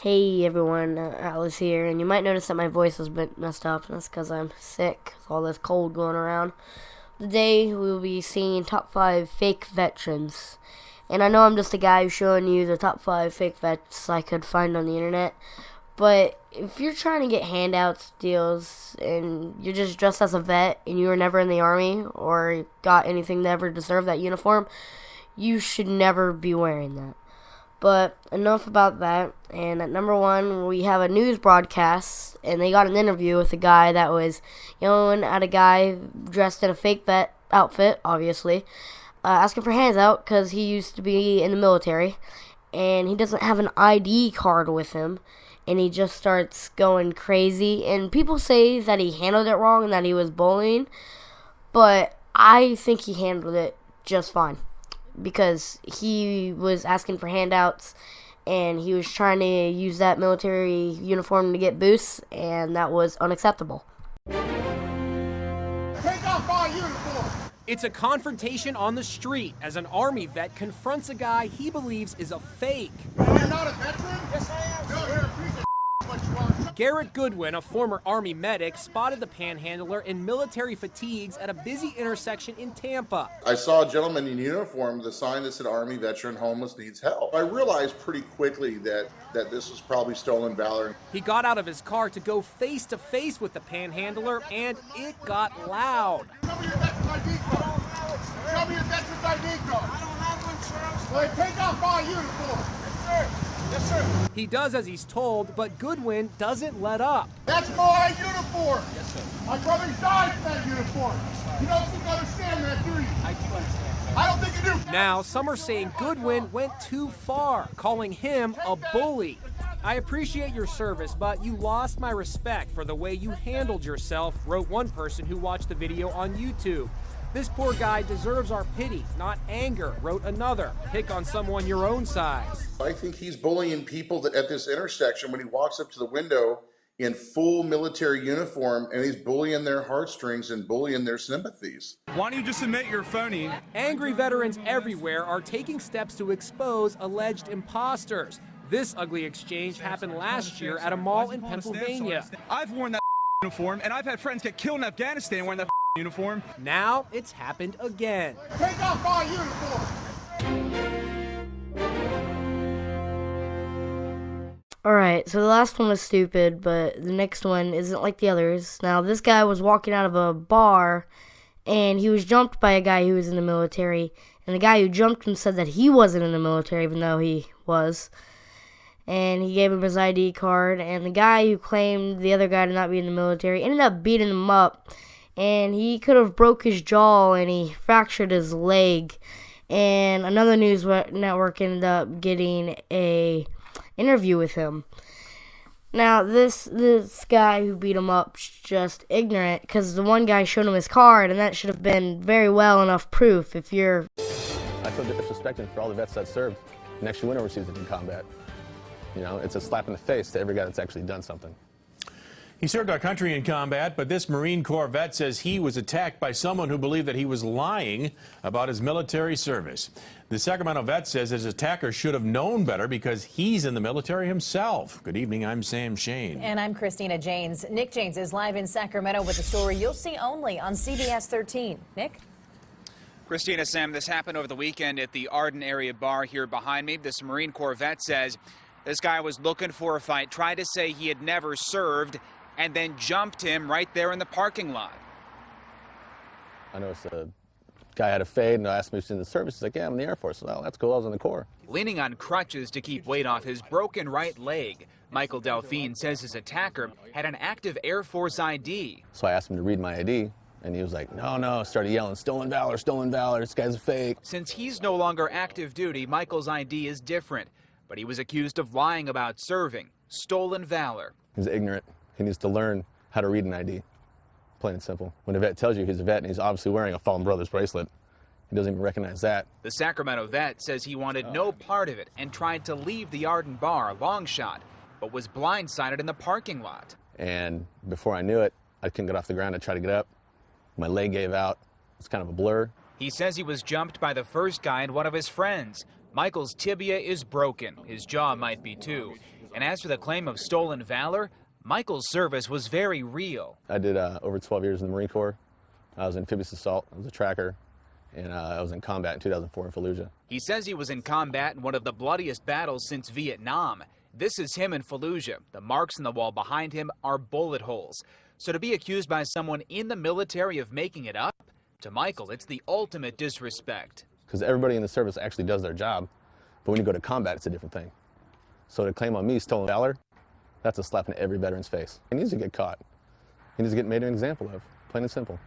Hey everyone, Alice here, and you might notice that my voice is a bit messed up, and that's because I'm sick with all this cold going around. Today we will be seeing top 5 fake veterans, and I know I'm just a guy who's showing you the top 5 fake vets I could find on the internet, but if you're trying to get handouts, deals, and you're just dressed as a vet, and you were never in the army, or got anything that ever deserved that uniform, you should never be wearing that. But enough about that. And at number 1, we have a news broadcast, and they got an interview with a guy that was yelling at a guy dressed in a fake vet outfit, obviously, asking for hands out because he used to be in the military, and he doesn't have an ID card with him, and he just starts going crazy. And people say that he handled it wrong and that he was bullying, but I think he handled it just fine, because he was asking for handouts and he was trying to use that military uniform to get boosts, and that was unacceptable. Take off my uniform! It's a confrontation on the street as an Army vet confronts a guy he believes is a fake. You're not a veteran? Yes, I am. No, you're a piece of what you are. Garrett Goodwin, a former Army medic, spotted the panhandler in military fatigues at a busy intersection in Tampa. I saw a gentleman in uniform with a sign that said Army veteran homeless needs help. I realized pretty quickly that this was probably stolen valor. He got out of his car to go face to face with the panhandler, and it got loud. Show me your veteran ID card. Show me your veteran ID card. I don't have one, sir. Well, take off my uniform. Yes, sir. Yes, sir. He does as he's told, but Goodwin doesn't let up. That's my uniform. Yes, sir. My brother died for that uniform. You don't think I understand that, do you? I do understand. I don't think you do. Now, some are saying Goodwin went too far, calling him a bully. I appreciate your service, but you lost my respect for the way you handled yourself, wrote one person who watched the video on YouTube. This poor guy deserves our pity, not anger, wrote another. Pick on someone your own size. I think he's bullying people that at this intersection when he walks up to the window in full military uniform, and he's bullying their heartstrings and bullying their sympathies. Why don't you just admit you're phony? Angry veterans everywhere are taking steps to expose alleged imposters. This ugly exchange happened last year at a mall in Pennsylvania. I've worn that uniform, and I've had friends get killed in Afghanistan wearing that uniform. Now it's happened again. Take off my uniform. Alright, so the last one was stupid, but the next one isn't like the others. Now, this guy was walking out of a bar, and he was jumped by a guy who was in the military, and the guy who jumped him said that he wasn't in the military, even though he was. And he gave him his ID card, and the guy who claimed the other guy to not be in the military ended up beating him up, and he could have broke his jaw, and he fractured his leg. And another news network ended up getting a interview with him. Now, this guy who beat him up's just ignorant, because the one guy showed him his card, and that should have been very well enough proof if you're... I feel disrespected for all the vets that served and actually went overseas in combat. You know, it's a slap in the face to every guy that's actually done something. He served our country in combat, but this Marine Corps vet says he was attacked by someone who believed that he was lying about his military service. The Sacramento vet says his attacker should have known better because he's in the military himself. Good evening, I'm Sam Shane. And I'm Christina Janes. Nick Janes is live in Sacramento with a story you'll see only on CBS 13. Nick? Christina, Sam, this happened over the weekend at the Arden area bar here behind me. This Marine Corps vet says this guy was looking for a fight, tried to say he had never served, and then jumped him right there in the parking lot. I noticed a guy had a fade and I asked him if he was in the service. He's like, yeah, I'm in the Air Force. Well, that's cool. I was in the Corps. Leaning on crutches to keep weight off his broken right leg, Michael Delphine says his attacker had an active Air Force ID. So I asked him to read my ID, and he was like, no, started yelling, stolen valor, this guy's a fake. Since he's no longer active duty, Michael's ID is different, but he was accused of lying about serving, stolen valor. He's ignorant. He needs to learn how to read an ID, plain and simple. When a vet tells you he's a vet and he's obviously wearing a Fallen Brothers bracelet, he doesn't even recognize that. The Sacramento vet says he wanted no part of it and tried to leave the Arden bar, long shot, but was blindsided in the parking lot. And before I knew it, I couldn't get off the ground. I tried to get up. My leg gave out. It's kind of a blur. He says he was jumped by the first guy and one of his friends. Michael's tibia is broken. His jaw might be too. And as for the claim of stolen valor, Michael's service was very real. I did over 12 years in the Marine Corps. I was in amphibious assault, I was a tracker, and I was in combat in 2004 in Fallujah. He says he was in combat in one of the bloodiest battles since Vietnam. This is him in Fallujah. The marks in the wall behind him are bullet holes. So to be accused by someone in the military of making it up, to Michael, it's the ultimate disrespect. Because everybody in the service actually does their job, but when you go to combat, it's a different thing. So to claim on me stolen valor, that's a slap in every veteran's face. He needs to get caught. He needs to get made an example of, plain and simple.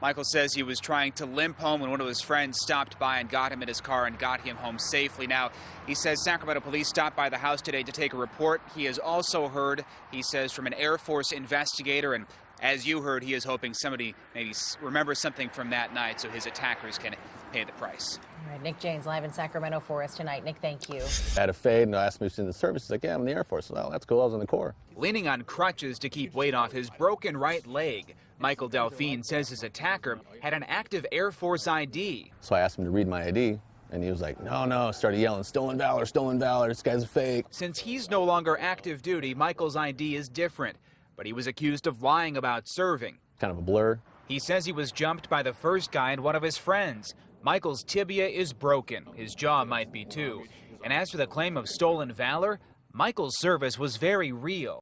Michael says he was trying to limp home when one of his friends stopped by and got him in his car and got him home safely. Now, he says Sacramento police stopped by the house today to take a report. He has also heard, he says, from an Air Force investigator, and as you heard, he is hoping somebody maybe remembers something from that night so his attackers can pay the price. All right, Nick James live in Sacramento for us tonight. Nick, thank you. I had a fade and I asked me if he was in the service. He's like, yeah, I'm in the Air Force. Well, that's cool. I was in the Corps. Leaning on crutches to keep weight off his broken right leg, Michael Delphine says his attacker had an active Air Force ID. So I asked him to read my ID, and he was like, no, started yelling, stolen valor, this guy's a fake. Since he's no longer active duty, Michael's ID is different, but he was accused of lying about serving. Kind of a blur. He says he was jumped by the first guy and one of his friends. Michael's tibia is broken. His jaw might be too. And as for the claim of stolen valor, Michael's service was very real.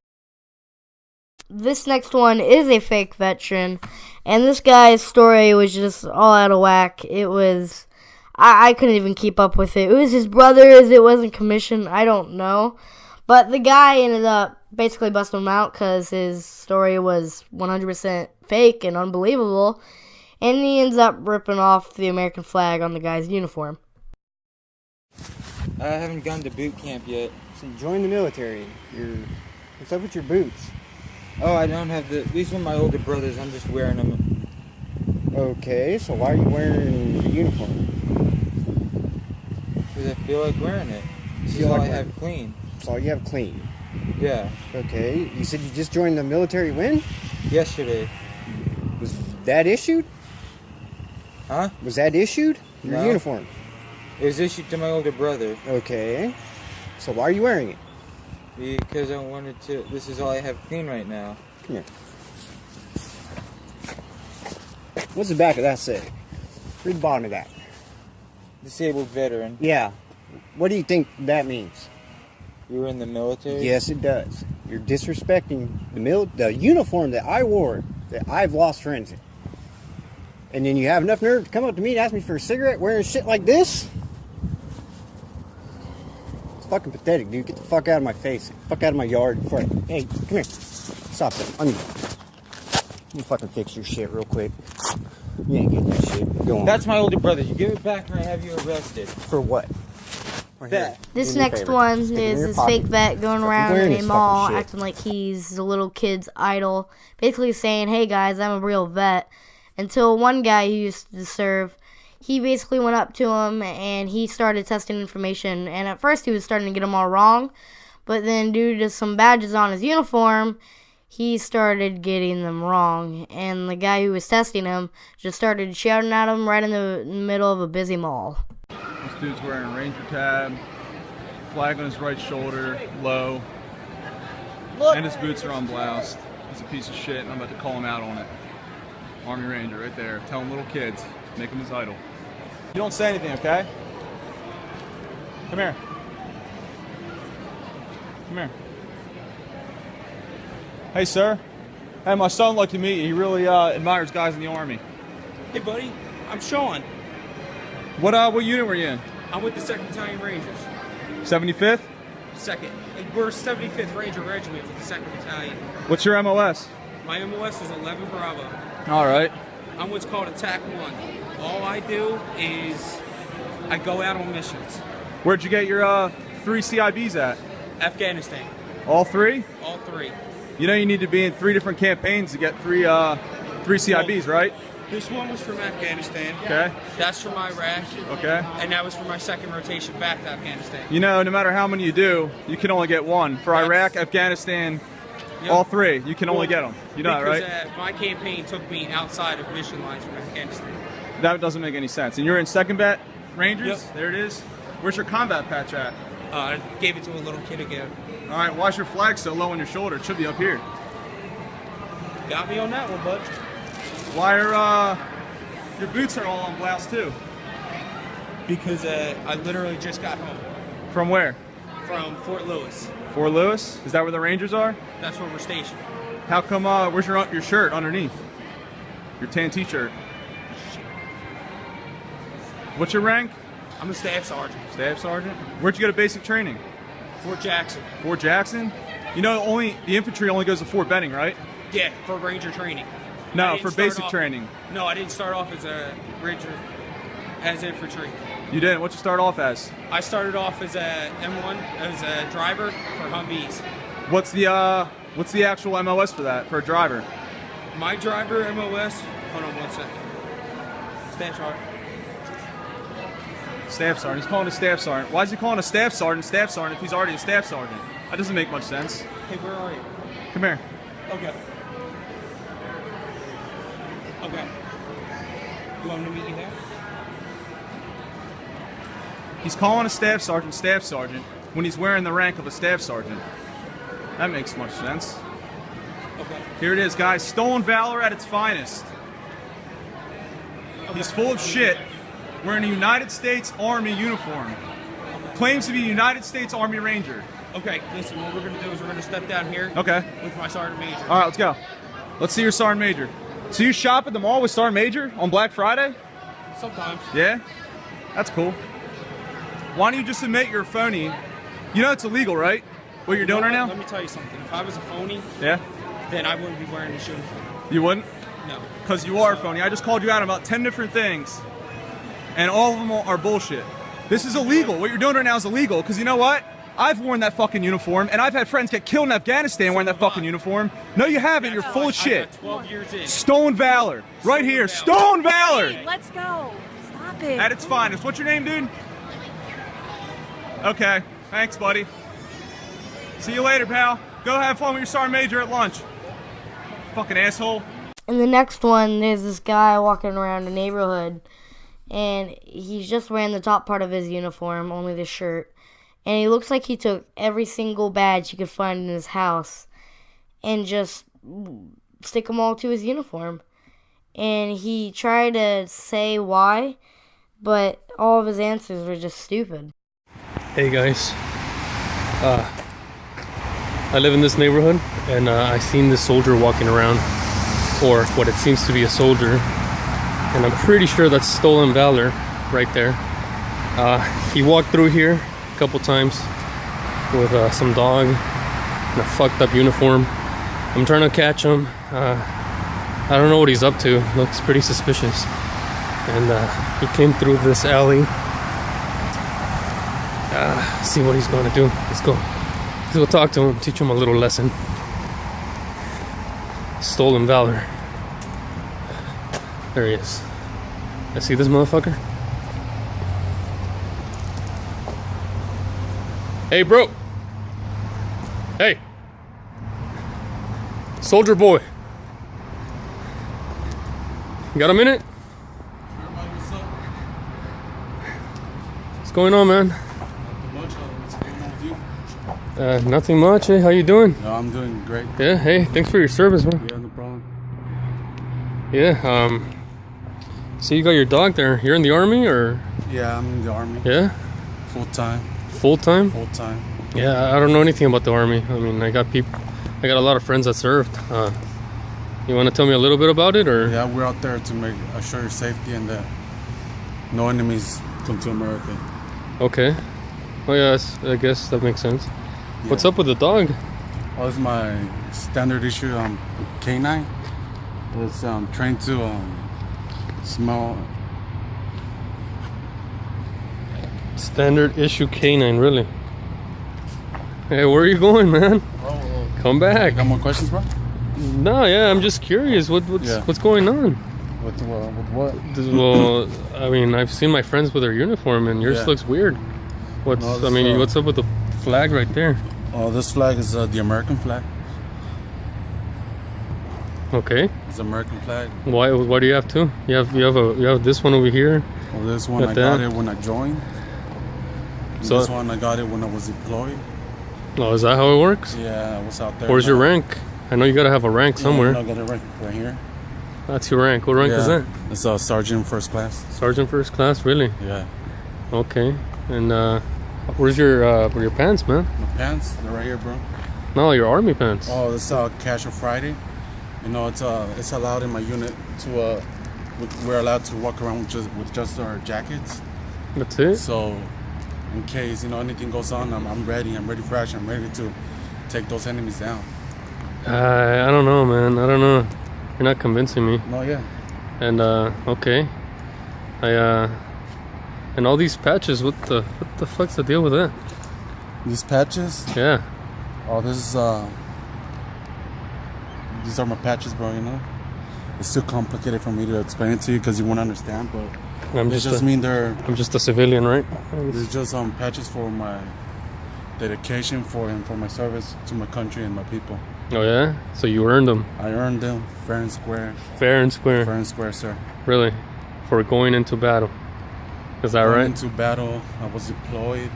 This next one is a fake veteran, and this guy's story was just all out of whack. It was, I couldn't even keep up with it. It was his brother's, it wasn't commissioned, I don't know. But the guy ended up basically busting him out because his story was 100% fake and unbelievable, and he ends up ripping off the American flag on the guy's uniform. I haven't gone to boot camp yet. So you joined the military. What's up with your boots? Oh, I don't have these are my older brothers. I'm just wearing them. Okay, so why are you wearing the uniform? Because I feel like wearing it. This is all I have clean. That's all you have clean? Yeah. Okay, you said you just joined the military when? Yesterday. Was that issued? Huh? Was that issued? Your No. uniform? It was issued to my older brother. Okay. So why are you wearing it? Because I wanted to. This is all I have clean right now. Come here. What's the back of that say? Read the bottom of that. Disabled veteran. Yeah. What do you think that means? You were in the military? Yes, it does. You're disrespecting the uniform that I wore, that I've lost friends in. And then you have enough nerve to come up to me and ask me for a cigarette wearing shit like this? It's fucking pathetic, dude. Get the fuck out of my face. Get the fuck out of my yard. Hey, come here. Stop it. Let me fucking fix your shit real quick. You ain't getting that shit. Go on. That's my older brother. You give it back or I have you arrested. For what? That. This next one is this fake vet going around in a mall acting like he's a little kid's idol. Basically saying, hey guys, I'm a real vet. Until one guy who used to serve, he basically went up to him and he started testing information. And at first he was starting to get them all wrong. But then due to some badges on his uniform, he started getting them wrong. And the guy who was testing him just started shouting at him right in the middle of a busy mall. This dude's wearing a Ranger tab, flag on his right shoulder, low, and his boots are unbloused. He's a piece of shit, and I'm about to call him out on it. Army Ranger right there, telling little kids, make him his idol. You don't say anything, okay? Come here. Come here. Hey, sir. Hey, my son would like to meet you. He really admires guys in the Army. Hey, buddy. I'm Sean. What unit were you in? I'm with the 2nd Battalion Rangers. 75th? 2nd. We're 75th Ranger Regiment with the 2nd Battalion. What's your MOS? My MOS is 11 Bravo. All right. I'm what's called Attack 1. All I do is I go out on missions. Where'd you get your 3 CIBs at? Afghanistan. All 3? All 3. You know you need to be in 3 different campaigns to get 3 CIBs, right? This one was from Afghanistan. Okay. That's from Iraq. Okay. And that was for my 2nd rotation back to Afghanistan. You know, no matter how many you do, you can only get 1. For Iraq, Afghanistan, all 3, you can only get them. You know that, right? Because my campaign took me outside of mission lines from Afghanistan. That doesn't make any sense. And you're in 2nd Bat Rangers? Yep. There it is. Where's your combat patch at? Gave it to a little kid again. All right, why's your flag so low on your shoulder? It should be up here. Got me on that one, bud. Why are your boots are all on blouse too? Because I literally just got home. From where? From Fort Lewis. Fort Lewis? Is that where the Rangers are? That's where we're stationed. How come, where's your shirt underneath? Your tan t-shirt. What's your rank? I'm a staff sergeant. Staff sergeant? Where'd you go to basic training? Fort Jackson. Fort Jackson? You know, the infantry only goes to Fort Benning, right? Yeah, for Ranger training. No, for basic training. No, I didn't start off as a Ranger, as infantry. You didn't? What'd you start off as? I started off as a M1, as a driver for Humvees. What's the actual MOS for that, for a driver? My driver MOS, hold on one second. Staff sergeant. Staff sergeant. He's calling a staff sergeant. Why is he calling a staff sergeant if he's already a staff sergeant? That doesn't make much sense. Hey, where are you? Come here. Okay. Okay. You want me to meet you there? He's calling a staff sergeant when he's wearing the rank of a staff sergeant. That makes much sense. Okay. Here it is, guys. Stolen valor at its finest. He's full of shit, wearing a United States Army uniform. Claims to be a United States Army Ranger. Okay, listen, what we're going to do is we're going to step down here. Okay. With my Sergeant Major. All right, let's go. Let's see your Sergeant Major. So you shop at the mall with Sergeant Major on Black Friday? Sometimes. Yeah? That's cool. Why don't you just admit you're a phony? You know it's illegal, right? What you're doing right now? Let me tell you something. If I was a phony, yeah, then I wouldn't be wearing this uniform. You wouldn't? No. Because you are a phony. I just called you out on about 10 different things, and all of them are bullshit. This is illegal. What you're doing right now is illegal, because you know what? I've worn that fucking uniform, and I've had friends get killed in Afghanistan wearing that fucking uniform. No, you haven't. You're full of shit. 12 years in. Stolen valor. Right here. Stolen valor. Hey, let's go. Stop it. At its finest. What's your name, dude? Okay. Thanks, buddy. See you later, pal. Go have fun with your Sergeant Major at lunch. Fucking asshole. In the next one, there's this guy walking around the neighborhood, and he's just wearing the top part of his uniform, only the shirt. And he looks like he took every single badge he could find in his house and just stick them all to his uniform. And he tried to say why, but all of his answers were just stupid. Hey guys, I live in this neighborhood, and I seen this soldier walking around, or what it seems to be a soldier, and I'm pretty sure that's stolen valor right there. He walked through here a couple times with some dog in a fucked up uniform. I'm trying to catch him. I don't know what he's up to. Looks pretty suspicious. And he came through this alley. See what he's going to do. Let's go. Let's go talk to him, teach him a little lesson. Stolen valor. There he is. I see this motherfucker. Hey, bro. Hey. Soldier boy. You got a minute? What's going on, man? Nothing much. Hey, how you doing? No, I'm doing great. Yeah, hey, thanks for your service, man. Yeah, no problem. Yeah, so you got your dog there. You're in the Army, or? Yeah, I'm in the Army. Yeah? Full time. Full time? Full time. Yeah, I don't know anything about the Army. I mean, I got a lot of friends that served. You want to tell me a little bit about it, or? Yeah, we're out there to assure your safety and that no enemies come to America. Okay. Oh yeah, I guess that makes sense. Yeah. What's up with the dog? Oh, it's my standard issue canine. It's trained to smell. Standard issue canine, really? Hey, where are you going, man? Oh, come back. Got more questions, bro? No, yeah, I'm just curious. What's going on? With what? Well, I mean, I've seen my friends with their uniform, and yours looks weird. What's up with the flag right there? Oh, this flag is the American flag. Okay. It's the American flag. Why do you have two? You have this one over here. Well, this one I got it when I joined. So this one I got it when I was deployed. Oh, is that how it works? Yeah, I was out there. Where's your rank? I know you gotta have a rank somewhere. I got a rank right here. That's your rank. What rank is that? It's a sergeant first class. Sergeant first class, really? Yeah. Okay. And where's your pants, man? My pants, they're right here, bro. No, your army pants. Oh, this Casual Friday. You know, it's allowed in my unit to we're allowed to walk around with just our jackets. That's it. So, in case anything goes on, I'm ready. I'm ready for action. I'm ready to take those enemies down. I don't know, man. I don't know. You're not convincing me. No, yeah. And okay. And all these patches. What the fuck's the deal with that? These patches? Yeah. Oh, these are my patches, bro. It's too complicated for me to explain it to you because you won't understand. But I'm just a civilian, right? They're just patches for my dedication for my service to my country and my people. Oh yeah? So you earned them? I earned them fair and square. Fair and square. Fair and square, sir. Really? For going into battle? Is that right? Into battle. I was deployed.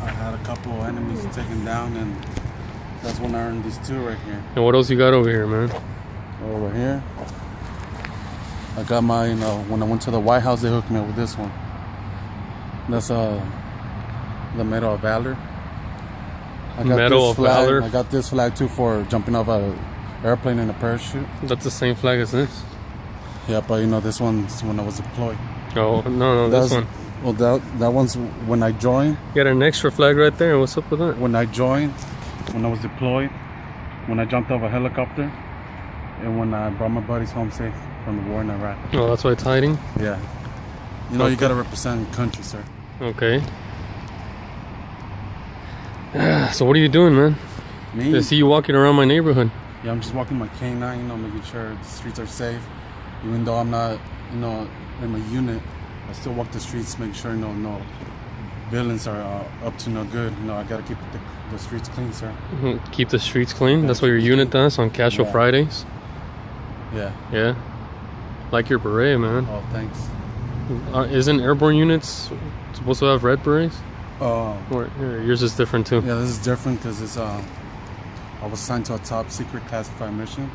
I had a couple enemies taken down, and that's when I earned these two right here. And what else you got over here, man? Over here, I got my, when I went to the White House, they hooked me up with this one. That's the Medal of Valor. Medal of Valor. I got this flag too for jumping off an airplane in a parachute. That's the same flag as this? Yeah, but this one's when I was deployed. Oh, no, this one. Well, that one's when I joined. You got an extra flag right there. What's up with that? When I joined, when I was deployed, when I jumped off a helicopter, and when I brought my buddies home safe from the war in Iraq. Oh, that's why it's hiding? Yeah. You gotta represent your country, sir. Okay. So what are you doing, man? Me? I see you walking around my neighborhood. Yeah, I'm just walking my canine, making sure the streets are safe. Even though I'm not, in my unit, I still walk the streets, make sure no villains are up to no good. I gotta keep the streets clean, sir. Keep the streets clean? That's what your unit does on Casual Fridays? Yeah. Yeah? Like your beret, man. Oh, thanks. Isn't airborne units supposed to have red berets? Or yours is different too? Yeah, this is different because it's I was assigned to a top secret classified mission.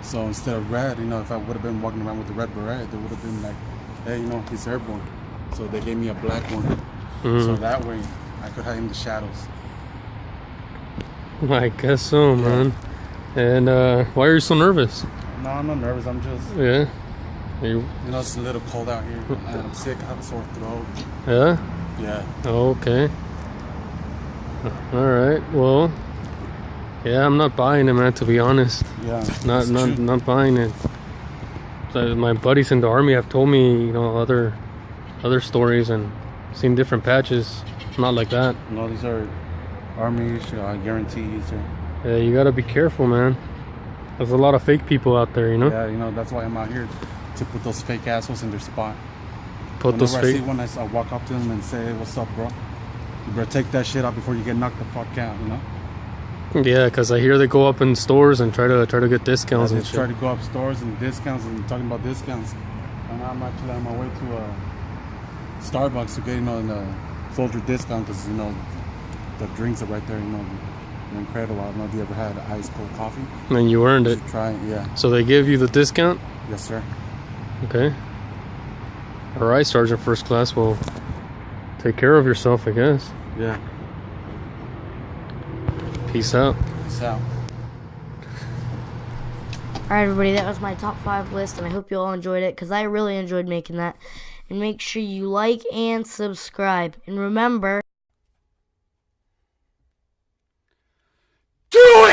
So instead of red, if I would have been walking around with the red beret, they would have been like, hey, he's airborne. So they gave me a black one. Mm-hmm. So that way I could hide in the shadows. I guess so, man. And why are you so nervous? No, I'm not nervous. I'm just... Yeah? It's a little cold out here. And I'm sick. I have a sore throat. Yeah? Yeah. Okay. Alright, well... Yeah, I'm not buying it, man, to be honest. Yeah. Not buying it. My buddies in the army have told me, other stories and seen different patches. Not like that. No, these are army guarantees. Yeah, you gotta be careful, man. There's a lot of fake people out there, Yeah, that's why I'm out here to put those fake assholes in their spot. Whenever I see one, I walk up to them and say, hey, what's up, bro? You better take that shit out before you get knocked the fuck out, Yeah, because I hear they go up in stores and try to get discounts and shit. Try to go up stores and discounts and talking about discounts. And I'm actually on my way to Starbucks to get, the soldier discount because, the drinks are right there, they're incredible. I don't know if you ever had ice cold coffee. And you earned it. Try it, yeah. So they give you the discount? Yes, sir. Okay. All right, Sergeant First Class. Well, take care of yourself, I guess. Yeah. Peace out. Peace out. Alright, everybody, that was my top 5 list, and I hope you all enjoyed it, because I really enjoyed making that. And make sure you like and subscribe. And remember... Do it!